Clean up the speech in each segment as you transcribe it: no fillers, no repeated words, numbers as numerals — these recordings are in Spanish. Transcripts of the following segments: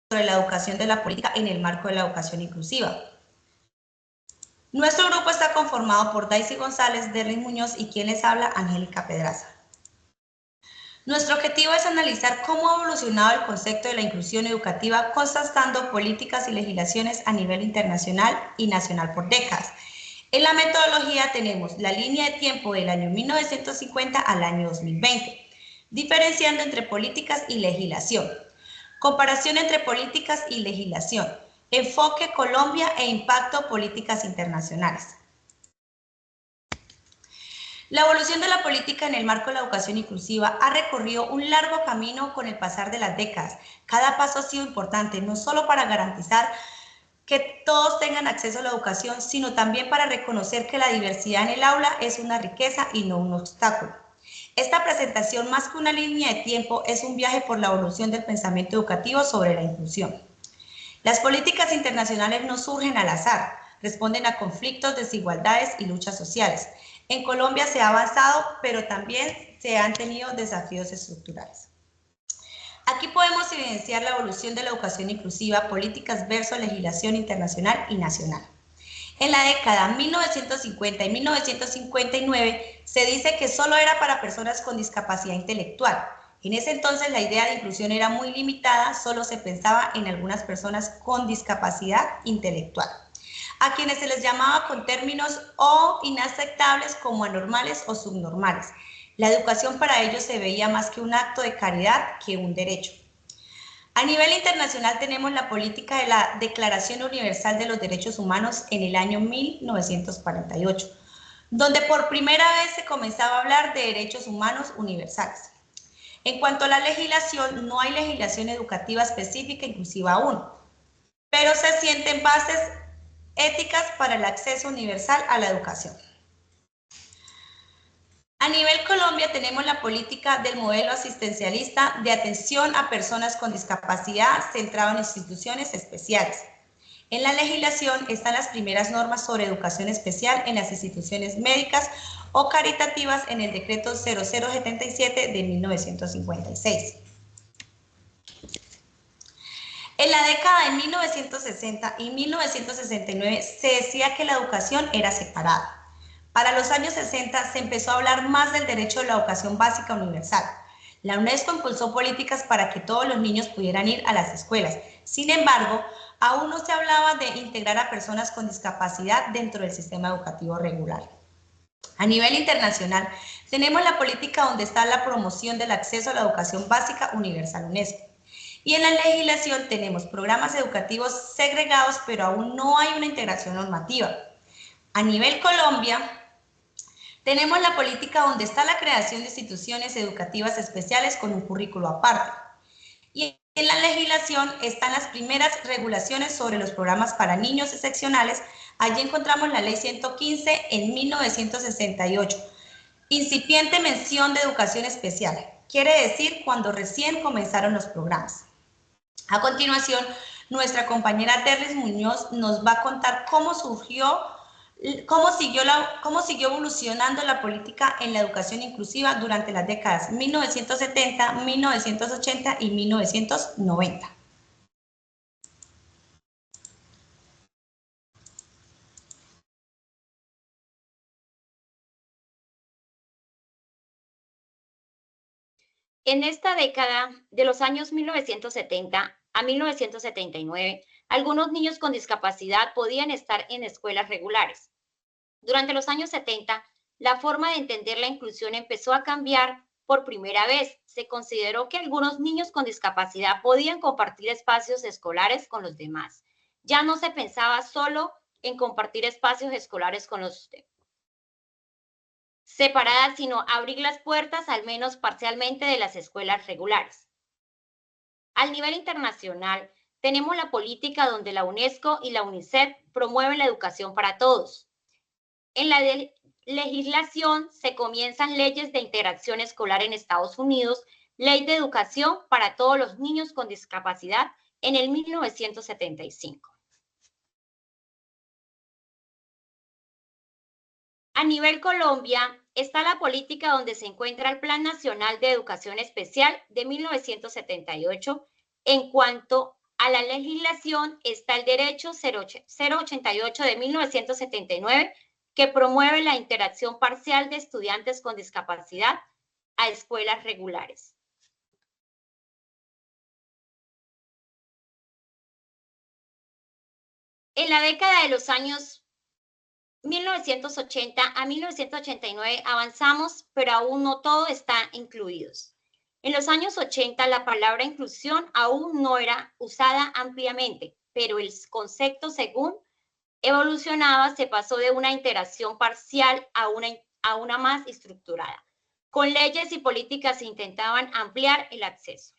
sobre la educación de la política en el marco de la educación inclusiva. Nuestro grupo está conformado por Daisy González, Derlin Muñoz y quien les habla, Angélica Pedraza. Nuestro objetivo es analizar cómo ha evolucionado el concepto de la inclusión educativa, constatando políticas y legislaciones a nivel internacional y nacional por décadas. En la metodología tenemos la línea de tiempo del año 1950 al año 2020, diferenciando entre políticas y legislación. Comparación entre políticas y legislación. Enfoque Colombia e impacto políticas internacionales. La evolución de la política en el marco de la educación inclusiva ha recorrido un largo camino con el pasar de las décadas. Cada paso ha sido importante, no solo para garantizar que todos tengan acceso a la educación, sino también para reconocer que la diversidad en el aula es una riqueza y no un obstáculo. Esta presentación, más que una línea de tiempo, es un viaje por la evolución del pensamiento educativo sobre la inclusión. Las políticas internacionales no surgen al azar, responden a conflictos, desigualdades y luchas sociales. En Colombia se ha avanzado, pero también se han tenido desafíos estructurales. Aquí podemos evidenciar la evolución de la educación inclusiva, políticas versus legislación internacional y nacional. En la década 1950 y 1959 se dice que solo era para personas con discapacidad intelectual. En ese entonces la idea de inclusión era muy limitada, solo se pensaba en algunas personas con discapacidad intelectual, a quienes se les llamaba con términos o inaceptables como anormales o subnormales. La educación para ellos se veía más que un acto de caridad que un derecho. A nivel internacional tenemos la política de la Declaración Universal de los Derechos Humanos en el año 1948, donde por primera vez se comenzaba a hablar de derechos humanos universales. En cuanto a la legislación, no hay legislación educativa específica inclusiva aún, pero se sienten bases éticas para el acceso universal a la educación. A nivel Colombia tenemos la política del modelo asistencialista de atención a personas con discapacidad centrado en instituciones especiales. En la legislación están las primeras normas sobre educación especial en las instituciones médicas o caritativas en el decreto 0077 de 1956. En la década de 1960 y 1969 se decía que la educación era separada. Para los años 60 se empezó a hablar más del derecho de la educación básica universal. La UNESCO impulsó políticas para que todos los niños pudieran ir a las escuelas. Sin embargo, aún no se hablaba de integrar a personas con discapacidad dentro del sistema educativo regular. A nivel internacional, tenemos la política donde está la promoción del acceso a la educación básica universal UNESCO. Y en la legislación tenemos programas educativos segregados, pero aún no hay una integración normativa. A nivel Colombia, tenemos la política donde está la creación de instituciones educativas especiales con un currículo aparte. Y en la legislación están las primeras regulaciones sobre los programas para niños excepcionales. Allí encontramos la ley 115 en 1968. Incipiente mención de educación especial. Quiere decir cuando recién comenzaron los programas. A continuación, nuestra compañera Derlis Muñoz nos va a contar cómo siguió evolucionando la política en la educación inclusiva durante las décadas 1970, 1980 y 1990. En esta década, de los años 1970 a 1979, algunos niños con discapacidad podían estar en escuelas regulares. Durante los años 70, la forma de entender la inclusión empezó a cambiar. Por primera vez, se consideró que algunos niños con discapacidad podían compartir espacios escolares con los demás. Ya no se pensaba solo en compartir espacios escolares con los separadas, sino abrir las puertas al menos parcialmente de las escuelas regulares. Al nivel internacional, tenemos la política donde la UNESCO y la UNICEF promueven la educación para todos. En la legislación se comienzan leyes de integración escolar en Estados Unidos, Ley de Educación para todos los niños con discapacidad en el 1975. A nivel Colombia está la política donde se encuentra el Plan Nacional de Educación Especial de 1978 en cuanto a la legislación está el Derecho 088 de 1979, que promueve la interacción parcial de estudiantes con discapacidad a escuelas regulares. En la década de los años 1980 a 1989 avanzamos, pero aún no todo está incluido. En los años 80 la palabra inclusión aún no era usada ampliamente, pero el concepto, según evolucionaba, se pasó de una interacción parcial a una más estructurada. Con leyes y políticas se intentaban ampliar el acceso.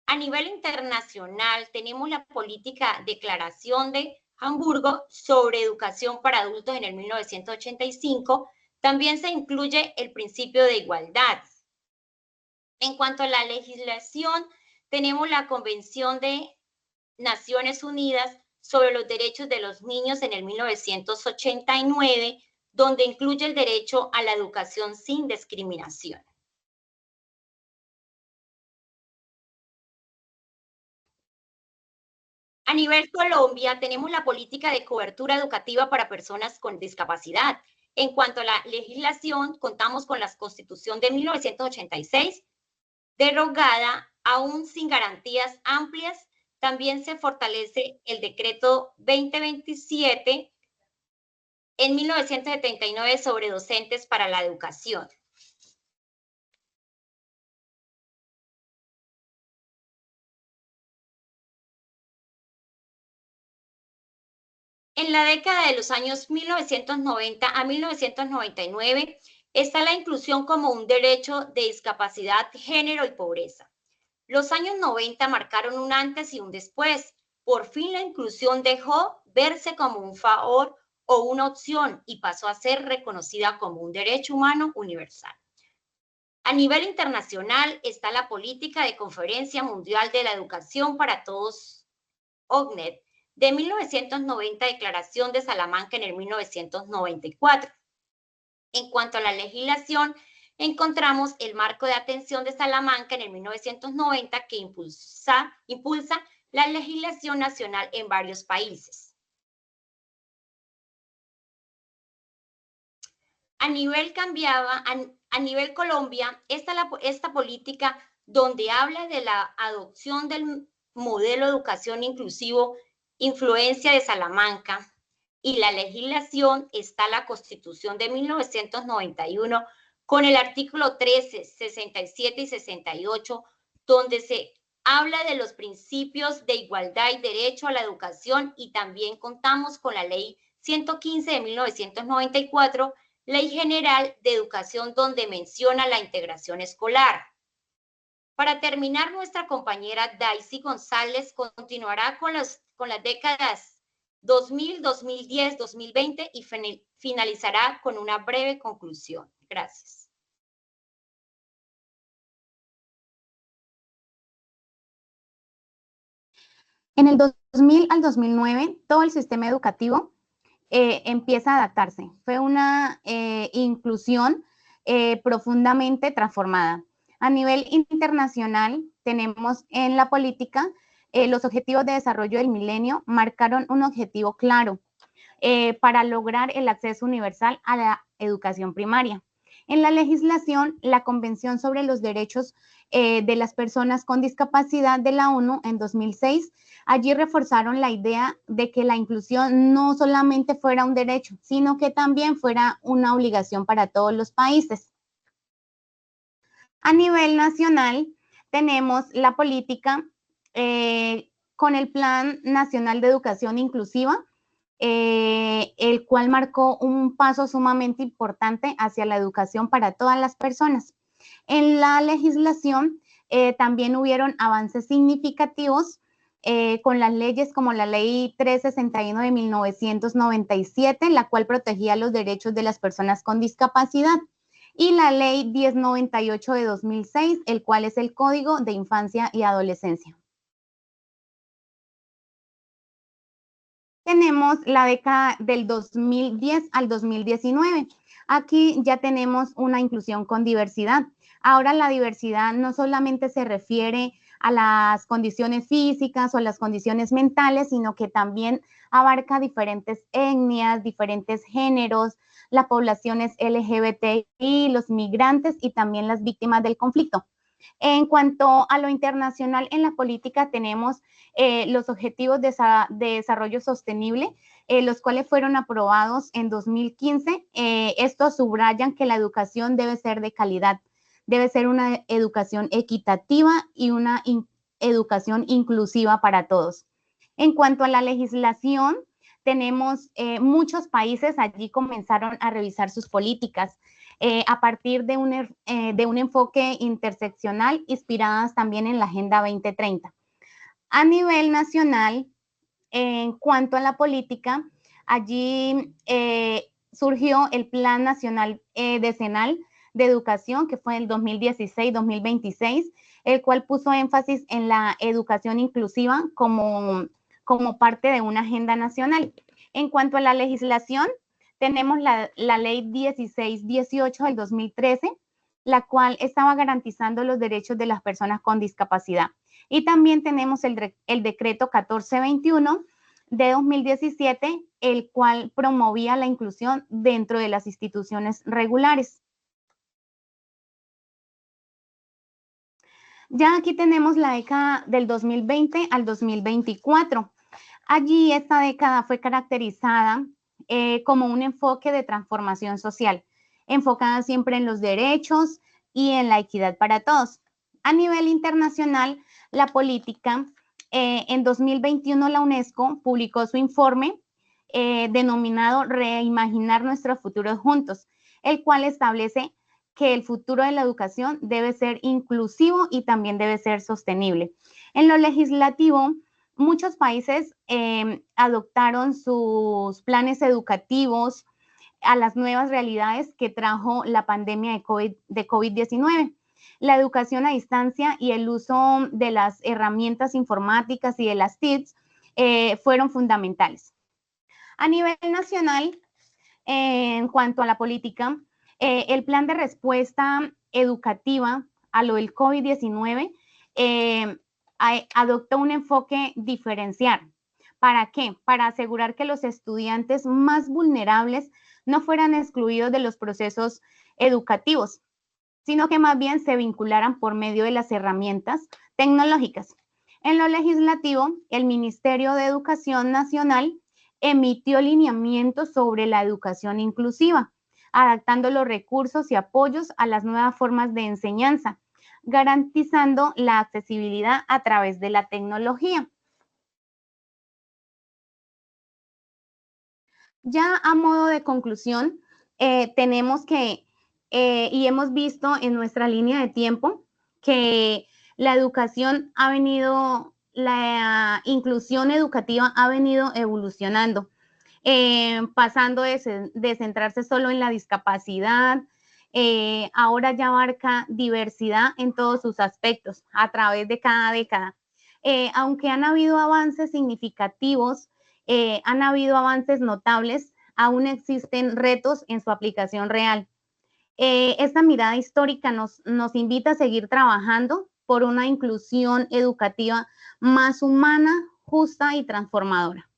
A nivel internacional tenemos la política Declaración de Hamburgo sobre educación para adultos en el 1985. También se incluye el principio de igualdad. En cuanto a la legislación, tenemos la Convención de Naciones Unidas sobre los Derechos de los Niños en el 1989, donde incluye el derecho a la educación sin discriminación. A nivel Colombia, tenemos la política de cobertura educativa para personas con discapacidad. En cuanto a la legislación, contamos con la Constitución de 1986, derogada aún sin garantías amplias. También se fortalece el decreto 2027 en 1979 sobre docentes para la educación. En la década de los años 1990 a 1999 está la inclusión como un derecho de discapacidad, género y pobreza. Los años 90 marcaron un antes y un después. Por fin la inclusión dejó verse como un favor o una opción y pasó a ser reconocida como un derecho humano universal. A nivel internacional está la política de Conferencia Mundial de la Educación para Todos, OCNED, de 1990, Declaración de Salamanca en el 1994. En cuanto a la legislación, encontramos el Marco de Atención de Salamanca en el 1990, que impulsa la legislación nacional en varios países. A nivel Colombia, esta política donde habla de la adopción del modelo de educación inclusivo, influencia de Salamanca, y la legislación está la Constitución de 1991 con el artículo 13, 67 y 68, donde se habla de los principios de igualdad y derecho a la educación, y también contamos con la ley 115 de 1994, Ley General de Educación, donde menciona la integración escolar. Para terminar, nuestra compañera Daisy González continuará con las décadas 2000, 2010, 2020 y finalizará con una breve conclusión. Gracias. En el 2000 al 2009, todo el sistema educativo empieza a adaptarse. Fue una inclusión profundamente transformada. A nivel internacional, tenemos en la política los Objetivos de Desarrollo del Milenio marcaron un objetivo claro para lograr el acceso universal a la educación primaria. En la legislación, la Convención sobre los Derechos de las Personas con Discapacidad de la ONU en 2006, allí reforzaron la idea de que la inclusión no solamente fuera un derecho, sino que también fuera una obligación para todos los países. A nivel nacional, tenemos la política con el Plan Nacional de Educación Inclusiva, el cual marcó un paso sumamente importante hacia la educación para todas las personas. En la legislación también hubieron avances significativos con las leyes como la Ley 361 de 1997, la cual protegía los derechos de las personas con discapacidad, y la Ley 1098 de 2006, el cual es el Código de Infancia y Adolescencia. Tenemos la década del 2010 al 2019. Aquí ya tenemos una inclusión con diversidad. Ahora la diversidad no solamente se refiere a las condiciones físicas o a las condiciones mentales, sino que también abarca diferentes etnias, diferentes géneros, las poblaciones LGBTI, los migrantes y también las víctimas del conflicto. En cuanto a lo internacional, en la política tenemos los Objetivos de Desarrollo Sostenible, los cuales fueron aprobados en 2015. Estos subrayan que la educación debe ser de calidad, debe ser una educación equitativa y una educación inclusiva para todos. En cuanto a la legislación, tenemos muchos países allí comenzaron a revisar sus políticas a partir de un enfoque interseccional inspiradas también en la Agenda 2030. A nivel nacional, en cuanto a la política, allí surgió el Plan Nacional Decenal de Educación, que fue el 2016-2026, el cual puso énfasis en la educación inclusiva como parte de una agenda nacional. En cuanto a la legislación, tenemos la Ley 1618 del 2013, la cual estaba garantizando los derechos de las personas con discapacidad. Y también tenemos el Decreto 1421 de 2017, el cual promovía la inclusión dentro de las instituciones regulares. Ya aquí tenemos la década del 2020 al 2024. Allí esta década fue caracterizada como un enfoque de transformación social, enfocada siempre en los derechos y en la equidad para todos. A nivel internacional, la política, en 2021 la UNESCO publicó su informe denominado Reimaginar nuestros futuros juntos, el cual establece que el futuro de la educación debe ser inclusivo y también debe ser sostenible. En lo legislativo, muchos países adoptaron sus planes educativos a las nuevas realidades que trajo la pandemia de COVID-19. La educación a distancia y el uso de las herramientas informáticas y de las TICs fueron fundamentales. A nivel nacional, en cuanto a la política, el plan de respuesta educativa a lo del COVID-19 adoptó un enfoque diferencial. ¿Para qué? Para asegurar que los estudiantes más vulnerables no fueran excluidos de los procesos educativos, sino que más bien se vincularan por medio de las herramientas tecnológicas. En lo legislativo, el Ministerio de Educación Nacional emitió lineamientos sobre la educación inclusiva, adaptando los recursos y apoyos a las nuevas formas de enseñanza, garantizando la accesibilidad a través de la tecnología. Ya a modo de conclusión, tenemos que, y hemos visto en nuestra línea de tiempo, que la educación ha venido, la inclusión educativa ha venido evolucionando, pasando de centrarse solo en la discapacidad, ahora ya abarca diversidad en todos sus aspectos a través de cada década. Aunque han habido avances significativos, han habido avances notables, aún existen retos en su aplicación real. Esta mirada histórica nos invita a seguir trabajando por una inclusión educativa más humana, justa y transformadora.